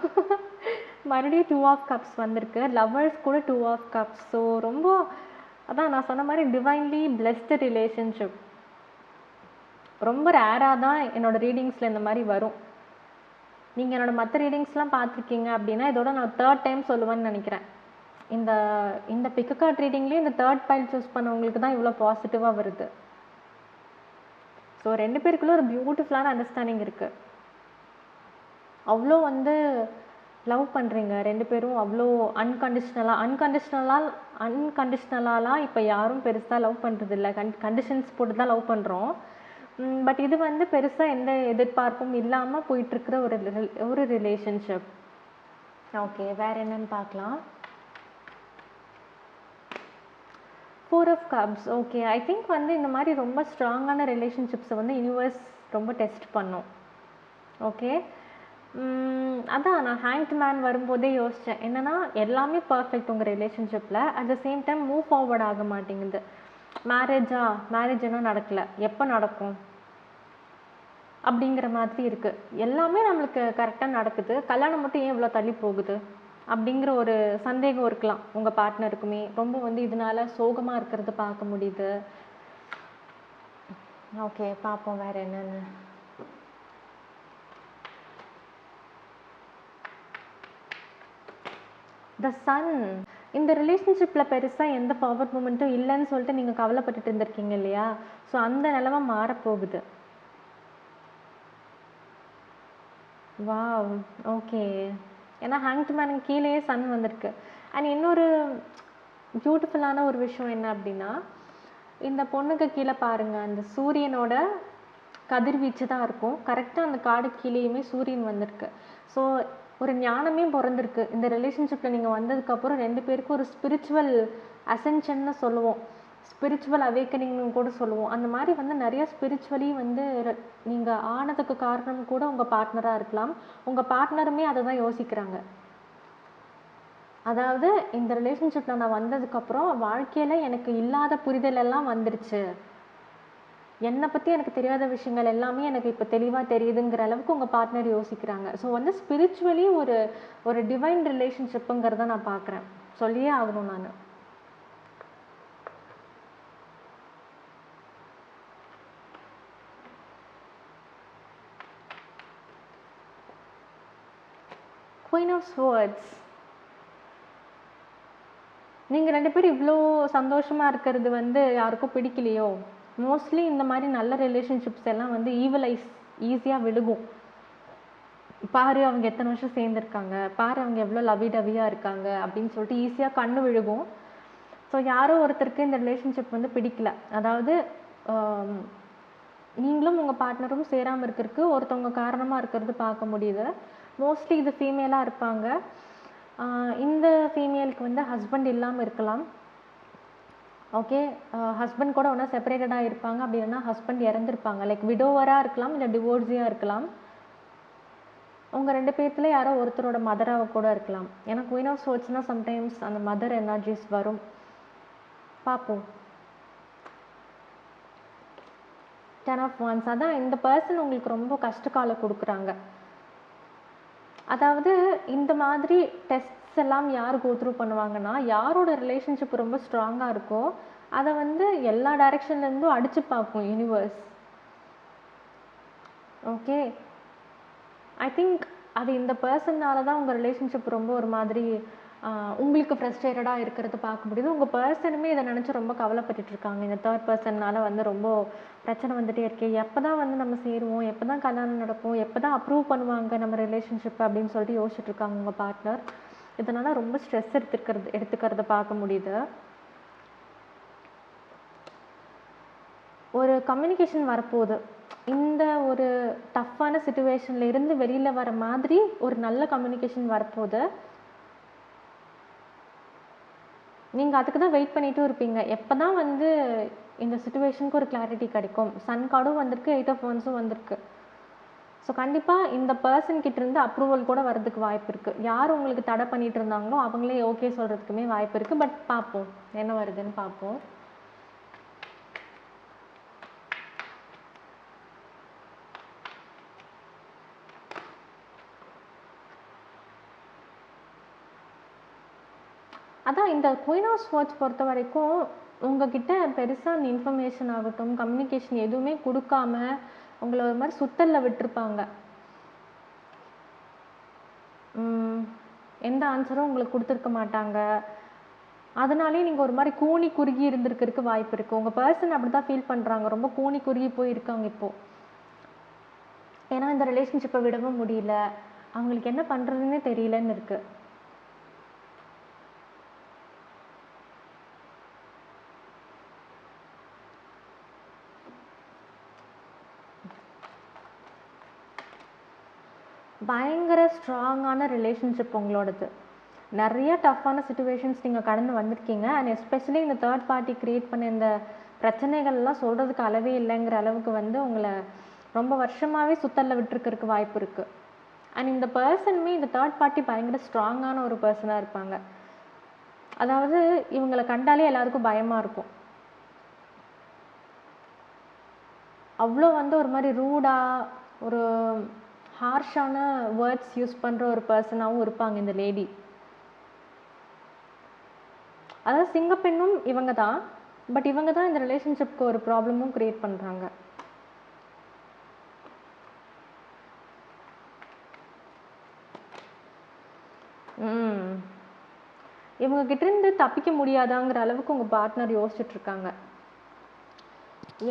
மறுபடியும் 2 ஆஃப் கப்ஸ் வந்திருக்கு. லவ்வர்ஸ் கூட 2 ஆஃப் கப்ஸ். ஸோ ரொம்ப அதான் நான் சொன்ன மாதிரி டிவைன்லி பிளெஸ்டு ரிலேஷன்ஷிப். ரொம்ப ரேராக தான் என்னோடய ரீடிங்ஸில் இந்த மாதிரி வரும். நீங்கள் என்னோடய மற்ற ரீடிங்ஸ்லாம் பார்த்துருக்கீங்க அப்படின்னா இதோட நான் 3rd டைம் சொல்லுவேன்னு நினைக்கிறேன். இந்த பிக்கு கார்ட் ரீடிங்லேயே இந்த 3rd பைல் சூஸ் பண்ணவங்களுக்கு தான் இவ்வளோ பாசிட்டிவாக வருது. ஸோ 2 பேருக்குள்ள ஒரு பியூட்டிஃபுல்லான அண்டர்ஸ்டாண்டிங் இருக்குது. அவ்வளோ வந்து லவ் பண்ணுறீங்க 2 பேரும், அவ்வளோ அன்கண்டிஷ்னலாலாம் இப்போ யாரும் பெருசாக லவ் பண்ணுறது இல்லை. கண்டிஷன்ஸ் போட்டு தான் லவ் பண்ணுறோம். பட் இது வந்து பெருசாக எந்த எதிர்பார்ப்பும் இல்லாமல் போயிட்டுருக்கிற ஒரு ரிலேஷன்ஷிப். ஓகே, வேறு என்னன்னு பார்க்கலாம். 4 of cups. Okay, I think வந்து இந்த மாதிரி ரொம்ப ஸ்ட்ராங்கான ரிலேஷன்ஷிப்ஸை வந்து யூனிவர்ஸ் ரொம்ப டெஸ்ட் பண்ணும். ஓகே, அதான் நான் ஹேங்க்ட் மேன் வரும்போதே யோசித்தேன். என்னென்னா எல்லாமே பர்ஃபெக்ட் உங்கள் ரிலேஷன்ஷிப்பில், at the same time move forward ஆக மாட்டேங்குது. மேரேஜ் என்ன நடக்கலை, எப்போ நடக்கும் அப்படிங்கிற மாதிரி இருக்குது. எல்லாமே நம்மளுக்கு கரெக்டாக நடக்குது, கல்யாணம் மட்டும் ஏன் இவ்வளோ தள்ளி போகுது அப்படிங்கிற ஒரு சந்தேகம் இருக்கலாம் உங்கள் பார்ட்னருக்குமே. ரொம்ப வந்து இதனால சோகமாக இருக்கிறது பார்க்க முடியுது. ஓகே, பார்ப்போம் வேறு என்னென்னு. த சன். இந்த ரிலேஷன்ஷிப்பில் பெருசாக எந்த ஃபார்வர்ட் மூமெண்ட்டும் இல்லைன்னு சொல்லிட்டு நீங்கள் கவலைப்பட்டுட்டு இருந்திருக்கீங்க இல்லையா? ஸோ அந்த நிலைமை மாறப்போகுது. வாவ். ஓகே, ஏன்னா ஹேங்க்ட் மேனுக்கு கீழேயே சன் வந்திருக்கு. அண்ட் இன்னொரு பியூட்டிஃபுல்லான ஒரு விஷயம் என்ன அப்படின்னா, இந்த பொண்ணுக்கு கீழே பாருங்கள், அந்த சூரியனோட கதிர்வீச்சு தான் இருக்கும். கரெக்டாக அந்த காடு கீழேயுமே சூரியன் வந்திருக்கு. ஸோ ஒரு ஞானமே பிறந்திருக்கு இந்த ரிலேஷன்ஷிப்பில். நீங்கள் வந்ததுக்கப்புறம் 2 பேருக்கும் ஒரு ஸ்பிரிச்சுவல் அசென்ஷன்னு சொல்லுவோம். ஸ்பிரிச்சுவல் அவேக்கனிங்னு கூட சொல்லுவோம். அந்த மாதிரி வந்து நிறைய ஸ்பிரிச்சுவலி வந்து நீங்கள் ஆனதுக்கு காரணம் கூட உங்கள் பார்ட்னராக இருக்கலாம். உங்கள் பார்ட்னருமே அதை தான் யோசிக்கிறாங்க. அதாவது இந்த ரிலேஷன்ஷிப்பில் நான் வந்ததுக்கப்புறம் வாழ்க்கையில் எனக்கு இல்லாத புரிதல் எல்லாம் வந்துருச்சு, என்னை பற்றி எனக்கு தெரியாத விஷயங்கள் எல்லாமே எனக்கு இப்போ தெளிவாக தெரியுதுங்கிற அளவுக்கு உங்கள் பார்ட்னர் யோசிக்கிறாங்க. ஸோ வந்து ஸ்பிரிச்சுவலி ஒரு டிவைன் ரிலேஷன்ஷிப்புங்கிறத நான் பார்க்குறேன், சொல்லியே ஆகணும் நான். குயின் ஆஃப் ஸ்வர்ட்ஸ், நீங்கள் 2 பேரும் இவ்வளோ சந்தோஷமாக இருக்கிறது வந்து யாருக்கும் பிடிக்கலையோ? மோஸ்ட்லி இந்த மாதிரி நல்ல ரிலேஷன்ஷிப்ஸ் எல்லாம் வந்து ஈவலைஸ் ஈஸியாக விழுகும். பாரு அவங்க எத்தனை வருஷம் சேர்ந்துருக்காங்க, பாரு அவங்க எவ்வளோ லவி டவியாக இருக்காங்க அப்படின்னு சொல்லிட்டு ஈஸியாக கண்ணு விழுகும். ஸோ யாரோ ஒருத்தருக்கு இந்த ரிலேஷன்ஷிப் வந்து பிடிக்கல, அதாவது நீங்களும் உங்கள் பார்ட்னரும் சேராமல் இருக்கிறதுக்கு ஒருத்தவங்க காரணமாக இருக்கிறது பார்க்க முடியுது. மோஸ்ட்லி இது ஃபீமேலாக இருப்பாங்க. இந்த ஃபீமேலுக்கு வந்து ஹஸ்பண்ட் இல்லாமல் இருக்கலாம். ஓகே, ஹஸ்பண்ட் கூட ஒன்றா செப்பரேட்டடாக இருப்பாங்க, அப்படி இல்லைன்னா ஹஸ்பண்ட் இறந்துருப்பாங்க, லைக் விடோவராக இருக்கலாம், இல்லை டிவோர்ஸியாக இருக்கலாம். உங்கள் 2 பேர்த்துல யாரோ ஒருத்தரோட மதராக கூட இருக்கலாம். ஏன்னா குயின் ஆஃப் ஸ்வர்ட்ஸ்னால் சம்டைம்ஸ் அந்த மதர் எனர்ஜிஸ் வரும். பார்ப்போம். 10 ஆஃப் வான்ஸ், அதான் இந்த பர்சன் உங்களுக்கு ரொம்ப கஷ்டக்காலம் கொடுக்குறாங்க. அதாவது இந்த மாதிரி டெஸ்ட்ஸ் எல்லாம் யார் கோத்ரூ பண்ணுவாங்கன்னா, யாரோட ரிலேஷன்ஷிப் ரொம்ப ஸ்ட்ராங்காக இருக்கோ அதை வந்து எல்லா டைரெக்ஷன்லேருந்தும் அடித்து பார்க்கும் யூனிவர்ஸ். ஓகே, ஐ திங்க் அது இந்த பர்சன்னால தான் உங்கள் ரிலேஷன்ஷிப் ரொம்ப ஒரு மாதிரி உங்களுக்கு ஃப்ரஸ்ட்ரேட்டடாக இருக்கிறது பார்க்க முடியுது. உங்கள் பர்சனுமே இதை நினச்சி ரொம்ப கவலைப்பட்டுட்டு இருக்காங்க. இந்த தேர்ட் பர்சன்னால் வந்து ரொம்ப பிரச்சனை வந்துகிட்டே இருக்கே, எப்போ தான் வந்து நம்ம சேருவோம், எப்போ தான் கல்யாணம் நடக்கும், எப்போ தான் அப்ரூவ் பண்ணுவாங்க நம்ம ரிலேஷன்ஷிப் அப்படின்னு சொல்லிட்டு யோசிச்சுட்டு இருக்காங்க உங்கள் பார்ட்னர். இதனால் ரொம்ப ஸ்ட்ரெஸ் எடுத்துக்கிறத பார்க்க முடியுது. ஒரு கம்யூனிகேஷன் வரப்போகுது. இந்த ஒரு டஃப்பான சிச்சுவேஷனில் இருந்து வெளியில் வர மாதிரி ஒரு நல்ல கம்யூனிகேஷன் வரப்போகுது. நீங்கள் அதுக்கு தான் வெயிட் பண்ணிகிட்டும் இருப்பீங்க, எப்போ தான் வந்து இந்த சிச்சுவேஷனுக்கு ஒரு கிளாரிட்டி கிடைக்கும். சன் கார்டும் வந்திருக்கு, 8 ஆஃப் வான்ஸும் வந்திருக்கு. ஸோ கண்டிப்பாக இந்த பர்சன்கிட்டேருந்து அப்ரூவல் கூட வர்றதுக்கு வாய்ப்பு இருக்குது. யார் உங்களுக்கு தடை பண்ணிகிட்டு இருந்தாங்களோ அவங்களே ஓகே சொல்கிறதுக்குமே வாய்ப்பு இருக்குது. பட் பார்ப்போம் என்ன வருதுன்னு பார்ப்போம். அதான் இந்த குயின் ஆஃப் ஸ்வர்ட்ஸ் பொறுத்த வரைக்கும் உங்ககிட்ட பெருசாக அந்த இன்ஃபர்மேஷன் ஆகட்டும், கம்யூனிகேஷன் எதுவுமே கொடுக்காம உங்களை ஒரு மாதிரி சுத்தலில் விட்டுருப்பாங்க. எந்த ஆன்சரும் உங்களுக்கு கொடுத்துருக்க மாட்டாங்க. அதனாலே நீங்கள் ஒரு மாதிரி கூனி குறுகி இருந்திருக்கிறதுக்கு வாய்ப்பு இருக்குது. உங்கள் பர்சன் அப்படி தான் ஃபீல் பண்ணுறாங்க, ரொம்ப கூனி குறுகி போயிருக்காங்க இப்போது. ஏன்னா இந்த ரிலேஷன்ஷிப்பை விடவும் முடியல, அவங்களுக்கு என்ன பண்ணுறதுன்னே தெரியலன்னு இருக்குது. பயங்கர ஸ்ட்ராங்கான ரிலேஷன்ஷிப் உங்களோடது. நிறைய டஃப்பான சிச்சுவேஷன்ஸ் நீங்கள் கடந்து வந்திருக்கீங்க. அண்ட் எஸ்பெஷலி இந்த தேர்ட் பார்ட்டி க்ரியேட் பண்ண இந்த பிரச்சனைகள்லாம் சொல்கிறதுக்கு அளவே இல்லைங்கிற அளவுக்கு வந்து உங்களை ரொம்ப வருஷமாகவே சுத்தலில் விட்டுருக்கிறதுக்கு வாய்ப்பு இருக்குது. அண்ட் இந்த பர்சனுமே இந்த தேர்ட் பார்ட்டி பயங்கர ஸ்ட்ராங்கான ஒரு பர்சனாக இருப்பாங்க. அதாவது இவங்களை கண்டாலே எல்லாருக்கும் பயமாக இருக்கும். அவ்வளோ வந்து ஒரு மாதிரி ரூடாக ஒரு ஹார்ஷான வேர்ட்ஸ் யூஸ் பண்ணுற ஒரு பர்சனாகவும் இருப்பாங்க இந்த லேடி. அதாவது சிங்கப்பெண்ணும் இவங்க தான், பட் இவங்க தான் இந்த ரிலேஷன்ஷிப்க்கு ஒரு ப்ராப்ளமும் க்ரியேட் பண்ணுறாங்க. இவங்க கிட்டேருந்து தப்பிக்க முடியாதாங்கிற அளவுக்கு உங்கள் பார்ட்னர் யோசிச்சுட்ருக்காங்க.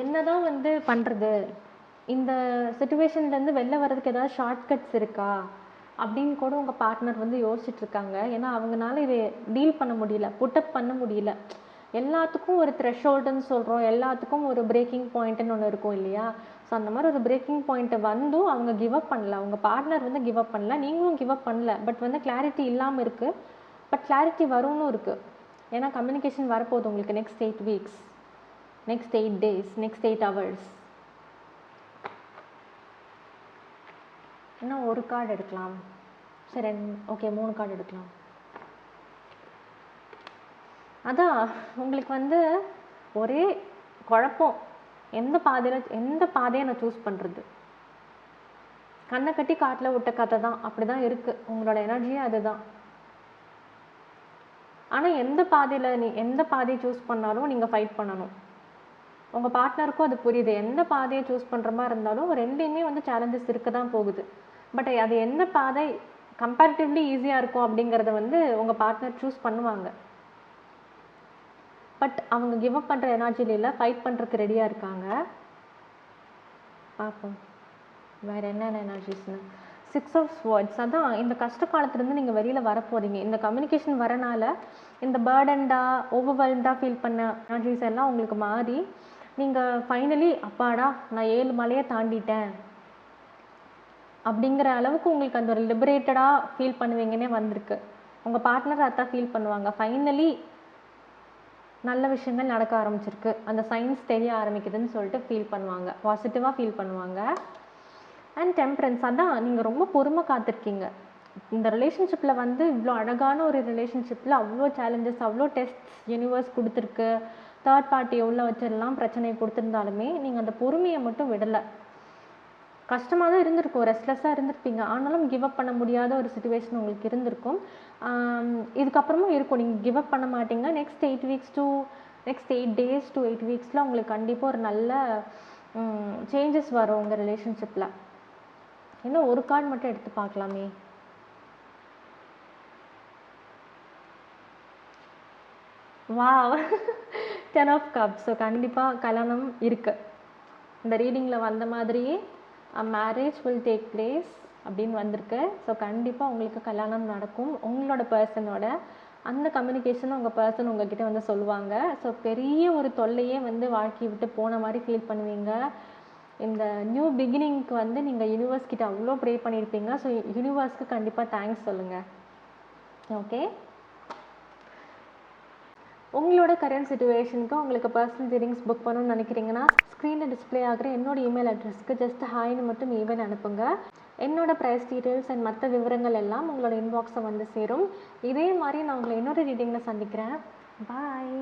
என்னதான் வந்து பண்ணுறது, இந்த சிச்சுவேஷன்லேருந்து வெளில வர்றதுக்கு ஏதாவது ஷார்ட்கட்ஸ் இருக்கா அப்படின்னு கூட உங்கள் பார்ட்னர் வந்து யோசிச்சுட்ருக்காங்க. ஏன்னா அவங்களால இதை டீல் பண்ண முடியல, புட்டப் பண்ண முடியல. எல்லாத்துக்கும் ஒரு த்ரெஷ்ஹோல்டுன்னு சொல்கிறோம், எல்லாத்துக்கும் ஒரு பிரேக்கிங் பாயிண்ட்டுன்னு ஒன்று இருக்கும் இல்லையா? ஸோ அந்த மாதிரி ஒரு பிரேக்கிங் பாயிண்ட்டை வந்தும் அவங்க கிவ் அப் பண்ணல, உங்கள் பார்ட்னர் வந்து கிவ் அப் பண்ணல, நீங்களும் கிவ் அப் பண்ணல. பட் வந்து கிளாரிட்டி இல்லாமல் இருக்குது, பட் கிளாரிட்டி வரும்னு இருக்குது. ஏன்னா கம்யூனிகேஷன் வரப்போகுது உங்களுக்கு next 8 weeks. Next 8 days, next 8 hours. இன்னும் ஒரு கார்டு எடுக்கலாம். சரி, ஓகே, 3 கார்டு எடுக்கலாம். அதான் உங்களுக்கு வந்து ஒரே குழப்பம். எந்த பாதையை நான் சூஸ் பண்ணுறது? கண்ணை கட்டி காட்டில் விட்ட கதை தான். அப்படி தான் இருக்குது உங்களோட எனர்ஜியே, அதுதான். ஆனால் எந்த பாதையை சூஸ் பண்ணாலும் நீங்கள் ஃபைட் பண்ணணும். உங்கள் பார்ட்னருக்கும் அது புரியுது. எந்த பாதையை சூஸ் பண்ணுற மாதிரி இருந்தாலும் ரெண்டையுமே வந்து சேலஞ்சஸ் இருக்க தான் போகுது. பட் அது எந்த பாதை கம்பேரிட்டிவ்லி ஈஸியாக இருக்கும் அப்படிங்கிறத வந்து உங்கள் பார்ட்னர் சூஸ் பண்ணுவாங்க. பட் அவங்க கிவ் அப் பண்ணுற எனர்ஜியில் இல்லை, ஃபைட் பண்ணுறதுக்கு ரெடியாக இருக்காங்க. பார்ப்போம் வேறு என்னென்ன எனர்ஜிஸ்னு. 6 ஆஃப் ஸ்வார்ட்ஸ். அதான் இந்த கஷ்ட காலத்துலேருந்து நீங்கள் வெளியில் வரப்போகிறீங்க. இந்த கம்யூனிகேஷன் வரனால இந்த பேர்டன்டாக ஓவர்வெல்ம்டாக ஃபீல் பண்ண எனர்ஜிஸ் எல்லாம் உங்களுக்கு மாறி நீங்கள் ஃபைனலி அப்பாடா நான் 7 மலையை தாண்டிட்டேன் அப்படிங்கிற அளவுக்கு உங்களுக்கு அந்த ஒரு லிபரேட்டடாக ஃபீல் பண்ணுவீங்கன்னே வந்திருக்கு. உங்கள் பார்ட்னர் அதான் ஃபீல் பண்ணுவாங்க. ஃபைனலி நல்ல விஷயங்கள் நடக்க ஆரம்பிச்சிருக்கு, அந்த சயின்ஸ் தெரிய ஆரம்பிக்குதுன்னு சொல்லிட்டு ஃபீல் பண்ணுவாங்க, பாசிட்டிவாக ஃபீல் பண்ணுவாங்க. And temperance. அதான் நீங்கள் ரொம்ப பொறுமை காத்திருக்கீங்க. இந்த ரிலேஷன்ஷிப்பில் வந்து இவ்வளோ அழகான ஒரு ரிலேஷன்ஷிப்பில் அவ்வளோ சேலஞ்சஸ், அவ்வளோ டெஸ்ட்ஸ் யூனிவர்ஸ் கொடுத்துருக்கு. தேர்ட் பார்ட்டி உள்ள வச்செல்லாம் பிரச்சனை கொடுத்துருந்தாலுமே நீங்கள் அந்த பொறுமையை மட்டும் விடலை. கஷ்டமாக தான் இருந்திருக்கும், ரெஸ்ட்லெஸ்ஸாக இருந்திருப்பீங்க. ஆனாலும் கிவ் அப் பண்ண முடியாத ஒரு சுச்சுவேஷன் உங்களுக்கு இருந்திருக்கும். இதுக்கப்புறமும் இருக்கும். நீங்கள் கிவ் அப் பண்ண மாட்டீங்க. நெக்ஸ்ட் 8 டேஸ் to 8 வீக்ஸில் உங்களுக்கு கண்டிப்பாக ஒரு நல்ல சேஞ்சஸ் வரும் உங்கள் ரிலேஷன்ஷிப்பில். இன்னும் ஒரு கார்டு மட்டும் எடுத்து பார்க்கலாமே. Wow, 10 of cups. ஸோ கண்டிப்பாக கல்யாணம் இருக்குது. இந்த ரீடிங்கில் வந்த மாதிரியே மேரேஜ் வில் டேக் பிளேஸ் அப்படின்னு வந்திருக்கு. ஸோ கண்டிப்பாக உங்களுக்கு கல்யாணம் நடக்கும். உங்களோட பர்சனோட அந்த கம்யூனிகேஷனை உங்கள் பர்சன் உங்ககிட்ட வந்து சொல்லுவாங்க. ஸோ பெரிய ஒரு தொல்லையே வந்து வாழ்க்கையை விட்டு போன மாதிரி ஃபீல் பண்ணுவீங்க. இந்த நியூ பிகினிங்க்கு வந்து நீங்கள் யூனிவர்ஸ் கிட்ட அவ்வளோ ப்ரே பண்ணியிருப்பீங்க. ஸோ யூனிவர்ஸ்க்கு கண்டிப்பாக தேங்க்ஸ் சொல்லுங்கள். ஓகே, உங்களோட கரண்ட் சுச்சுவேஷனுக்கு உங்களுக்கு பர்சனல் ரீடிங்ஸ் புக் பண்ணணும்னு நினைக்கிறீங்கன்னா ஸ்க்ரீனில் டிஸ்பிளே ஆகிற என்னோட இமெயில் அட்ரஸ்க்கு ஜஸ்ட் ஹாய்னு மட்டும் ஈமெயில் அனுப்புங்க. என்னோட ப்ரைஸ் டீட்டெயில்ஸ் அண்ட் மற்ற விவரங்கள் எல்லாம் உங்களோட இன்பாக்ஸை வந்து சேரும். இதே மாதிரி நான் உங்களை இன்னொரு ரீடிங்கில் சந்திக்கிறேன். பாய்.